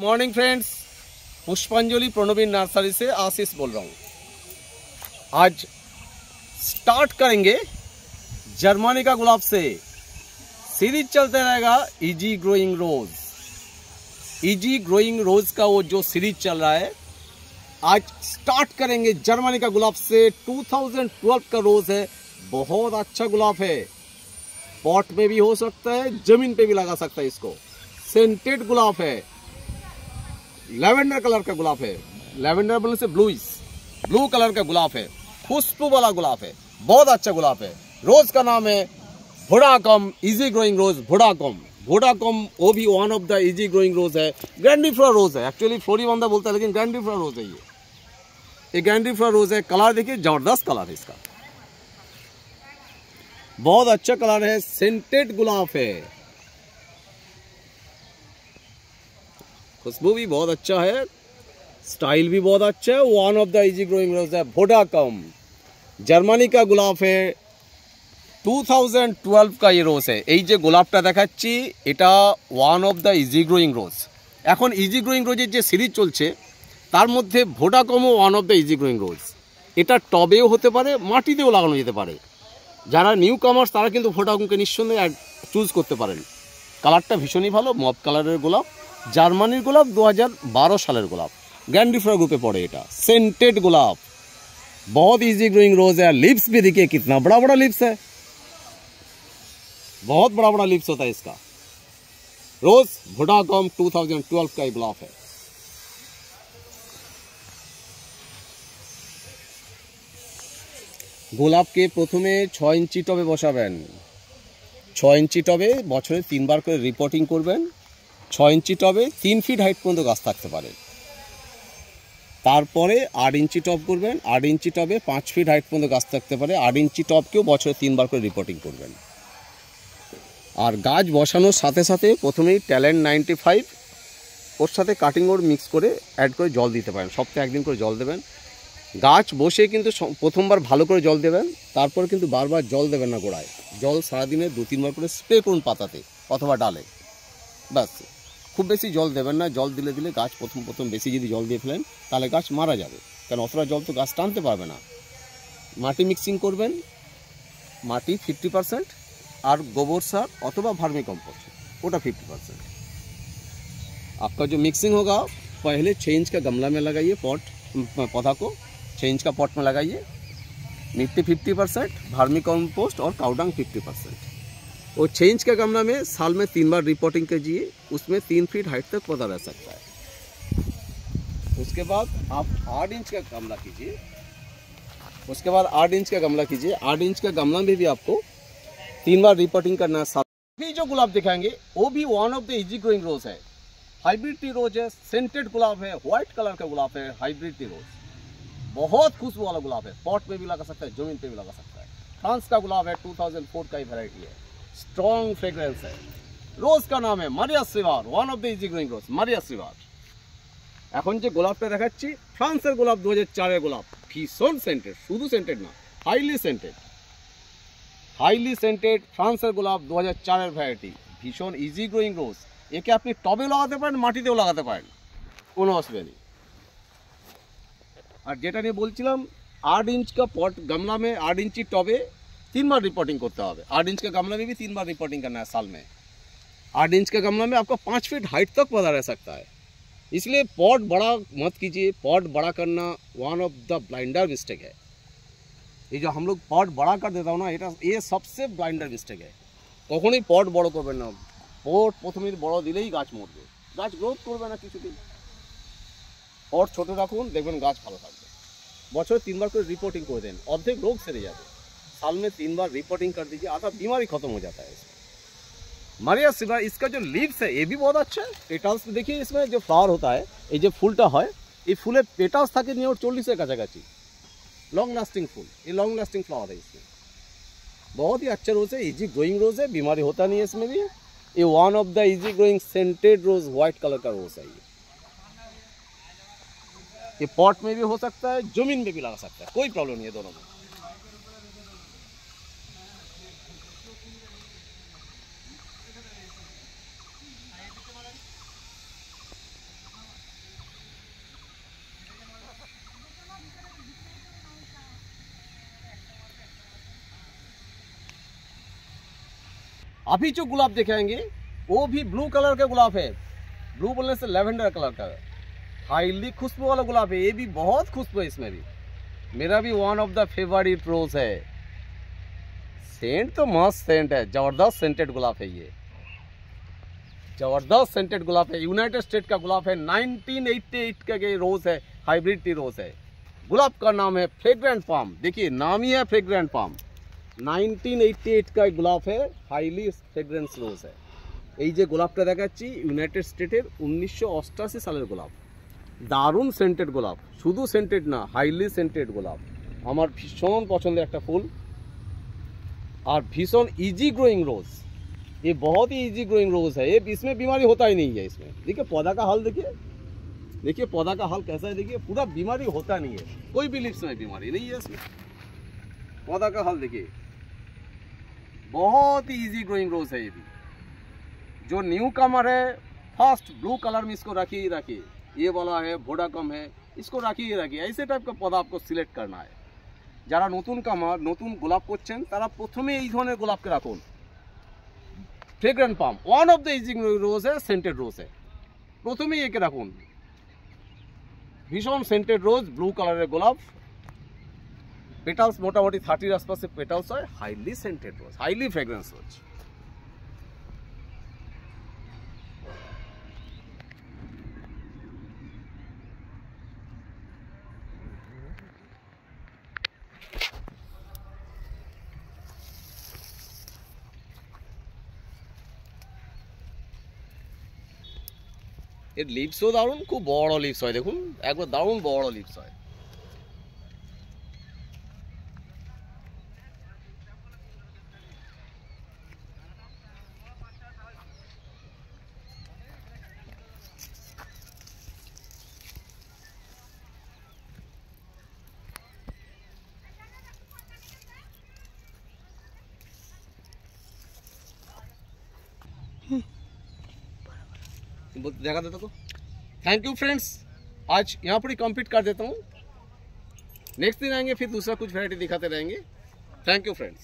Morning friends, पुष्पांजलि प्रणवीन nursery से आशीष बोल रहा हूँ। आज स्टार्ट करेंगे जर्मनी का गुलाब से। सीरीज चलते रहेगा इजी ग्रोइंग रोज। इजी ग्रोइंग रोज का वो जो सीरीज चल रहा है, आज स्टार्ट करेंगे जर्मनी का गुलाब से। 2012 का रोज है, बहुत अच्छा गुलाब है। पॉट में भी हो सकता है, जमीन पे भी लगा सकता है इसको। सेंटेड गुलाब है, लेवेंडर कलर का गुलाब है। लेवेंडर बोलने से ब्लू कलर का गुलाब है, खुशबू वाला गुलाब है, बहुत अच्छा गुलाब है। रोज का नाम है वोडाकॉम इजी ग्रोइंग रोज। वोडाकॉम वो भी one of the easy growing rose है। ग्रैंडिफ्लोरा रोज है, एक्चुअली फ्लोरीबंदा बोलता है लेकिन ग्रैंडिफ्लोरा रोज है। ये ग्रैंडिफ्लोरा रोज है। कलर देखिए, जबरदस्त कलर है इसका, बहुत अच्छा कलर है। सेंटेड गुलाब है, खुशबू भी बहुत अच्छा है, स्टाइल भी बहुत अच्छा है। One of the easy growing rose है वोडाकॉम। जर्मनी का गुलाब है, 2012 का ये रोज है। এই যে গোলাপটা দেখাচ্ছি এটা one of the easy growing rose. এখন ইজি গ্রোয়িং রোজের যে সিরিজ চলছে তার মধ্যে ভোডাকমও one of the easy growing rose. এটা টবেও হতে পারে, মাটিতেও লাগানো যেতে পারে। যারা নিউ কামার্স তারা কিন্তু ভোডাকমকে নিঃসন্দেহে চুজ করতে পারেন। কালারটা ভীষণই ভালো, মভ কালারের গোলাপ। জার্মানির গোলাপ, 2012 সালের গোলাপ। গ্র্যান্ডিফ্লোরা গ্রুপে পড়ে এটা। सेंटेड गुलाब, बहुत इजी ग्रोइंग रोज है। लिप्स भी देखिए कितना बड़ा बड़ा लिप्स है, बहुत बड़ा बड़ा लिप्स होता है इसका। रोज वोडाकॉम 2012 का गुलाब है। গোলাপকে প্রথমে 6 ইঞ্চি টবে বসাবেন। 6 ইঞ্চি টবে বছরে 3 বার করে রিপোর্টিং করবেন। 6 ইঞ্চি টবে 3 ফিট হাইট পর্যন্ত গাছ থাকতে পারে। তারপরে 8 ইঞ্চি টব করবেন। 8 ইঞ্চি টবে 5 ফিট হাইট পর্যন্ত গাছ থাকতে পারে। 8 ইঞ্চি টবকেও বছরে 3 বার করে রিপোর্টিং করবেন। আর গাছ বসানোর সাথে সাথে প্রথমেই ট্যালেন্ট 95 ওর সাথে কাটিং ওর মিক্স করে অ্যাড করে জল দিতে পারেন। সপ্তাহে একদিন করে জল দেবেন। গাছ বসে কিন্তু প্রথমবার ভালো করে জল দেবেন, তারপর কিন্তু বারবার জল দেবেন না গোড়ায়। জল সারাদিনে 2-3 বার করে স্প্রে করুন পাতাতে অথবা ডালে, ব্যাস। খুব বেশি জল দেবেন না। জল দিলে গাছ প্রথম বেশি যদি জল দিয়ে ফেলেন তাহলে গাছ মারা যাবে, কারণ অতটা জল তো গাছ টানতে পারবে না। মাটি মিক্সিং করবেন, মাটি 50% और गोबर सार अथवा भार्मी कम्पोस्ट वोटा 50%। आपका जो मिक्सिंग होगा पहले 6 इंच का गमला में लगाइए। पौधा को 6 इंच का पॉट में लगाइए। मिट्टी 50%, भार्मी कम्पोस्ट और काउडंग 50%। और 6 इंच का गमला में साल में 3 बार रिपोर्टिंग कीजिए। उसमें 3 फीट हाइट तक पौधा रह सकता है। उसके बाद आप 8 इंच का गमला कीजिए। 8 इंच का गमला कीजिए। 8 इंच का गमला में भी आपको 3 बार रिपोर्टिंग करना है। अभी जो गुलाब दिखाएंगे वो भी one of the easy growing rose है। हाइब्रिड टी रोज है, सेंटेड गुलाब है, व्हाइट कलर का गुलाब है। हाइब्रिड टी रोज बहुत खुशबू वाला गुलाब है। पॉट में भी लगा सकता है, जमीन पे भी लगा सकता है। फ्रांस का गुलाब है, 2004 का ही वैरायटी है। स्ट्रॉन्ग फ्रेग्रेंस है। रोज का नाम है मारिया सिवार, one of the easy growing rose Maria सिवार। এখন যে গোলাপটা দেখাচ্ছি ফ্রান্সের গোলাপ, 2004 এর গোলাপ। ভীষণ সেন্টেড, শুধু সেন্টেড না, হাইলি সেন্টেড। ফ্রান্সের গোলাপ 2004 এর ভ্যারাইটি, ভীষণ ইজি গ্রোয়িং রোজ। একে আপনি টবেও লাগাতে পারেন, মাটিতেও লাগাতে পারেন, কোনো অসুবিধা নেই। আর যেটা নিয়ে বলছিলাম, 8 इंच का पॉट गमला में 8 इंची टॉबे 3 बार रिपोर्टिंग करते हैं। 8 इंच का गमला में भी 3 बार रिपोर्टिंग करना है साल में। 8 इंच का गमला में आपका 5 फीट हाइट तक पौधा रह सकता है। इसलिए पॉट बड़ा मत कीजिए। पॉट बड़ा करना one of the blinder mistake है। ये जो हम लोग पॉट बड़ा कर देता हूँ ना, ये सबसे ब्लाइंडर मिस्टेक है। কখনোই পট বড় করবেন না। পট প্রথমে বড় দিলেই গাছ মরবে, গাছ গ্রোথ করবে না কিছুদিন। পট ছোট রাখুন, দেখবেন গাছ ভালো থাকবে। বছরে 3 बार করে रिपोर्टिंग कर दें, অর্ধেক रोग सेरे जाते। साल में 3 बार रिपोर्टिंग कर दीजिए, आधा बीमारी खत्म हो जाता है इसमें। मारिया सिवा, इसका जो लीव्स है ये भी बहुत अच्छा है। पेटल्स देखिए, इसमें जो फ्लावर होता है, ये जो फुलटा है, ये फुले पेटल्स থাকে নিয়ে 40 এর কাছাকাছি। लॉन्ग लास्टिंग फूल, ये लॉन्ग लास्टिंग फ्लावर है इसमें। बहुत ही अच्छा रोज है, इजी ग्रोइंग रोज है, बीमारी होता नहीं है इसमें भी। ये one of the easy growing scented rose, white colour का रोज है। ये पॉट में भी हो सकता है, जमीन में भी लगा सकता है, कोई प्रॉब्लम नहीं है दोनों में। अभी जो गुलाब दिखाएंगे वो भी ब्लू कलर का गुलाब है, ब्लू बोलने से लेवेंडर कलर का, हाईली खुशबू वाला गुलाब है। ये भी बहुत खुशबू है इसमें भी, मेरा भी वन ऑफ द फेवरेट रोज है। सेंट तो मस्त सेंट है, जबरदस्त सेंटेड गुलाब है, ये जबरदस्त सेंटेड गुलाब है, यूनाइटेड स्टेट का गुलाब है, 1988 का ये रोज है, हाइब्रिड टी रोज है। गुलाब का नाम है फ्रेग्रेंट पाम, देखिए नाम ही है फ्रेग्रेंट पाम। 1988 का गुलाब है, हाईली फ्रेग्रेंस रोज है। এই যে গোলাপটা দেখাচ্ছি ইউনাইটেড স্টেটের 1988 সালের গোলাপ, দারুণ সেন্টেড গোলাপ, শুধু সেন্টেড না হাইলি সেন্টেড গোলাপ, আমার ভীষণ পছন্দের একটা ফুল और भीषण इजी ग्रोइंग रोज। ये बहुत ही इजी ग्रोइंग रोज है, ये इसमें बीमारी होता ही नहीं है। इसमें देखिए पौधा का हाल, देखिए पौधा का हाल कैसा है, देखिए पूरा बीमारी होता नहीं है, कोई भी लिप्स में बीमारी नहीं है इसमें। पौधा का हाल देखिए, बहुत ही इजी ग्रोइंग रोज है। ये भी जो न्यू कमर है फर्स्ट ब्लू कलर में इसको रखिए ही रखिए, ये वाला है वोडाकम है, इसको रखिए ही रखिए। ऐसे टाइप का पौधा आपको सिलेक्ट करना है। যারা নতুন কামার নতুন গোলাপ করছেন তারা প্রথমে এই ধরনের গোলাপকে রাখুন। Fragrant plum one of the easy rose है, সেন্টেড রোজ है, প্রথমেই একে রাখুন। ভীষণ সেন্টেড রোজ, ব্লু কালারের গোলাপ, পেটালস মোটামুটি 30 আশপাশে পেটালস হয়, হাইলি সেন্টেড রোজ, হাইলি ফ্রেগ্রেন্স রোজ। এর লিভসও দারুণ, খুব বড় লিভস হয়, দেখুন একবার দারুণ বড় লিভস হয়। देखा देता तो थैंक यू फ्रेंड्स, आज यहाँ पर ही कंप्लीट कर देता हूँ। नेक्स्ट दिन आएंगे फिर दूसरा कुछ वैरायटी दिखाते रहेंगे। Thank you friends.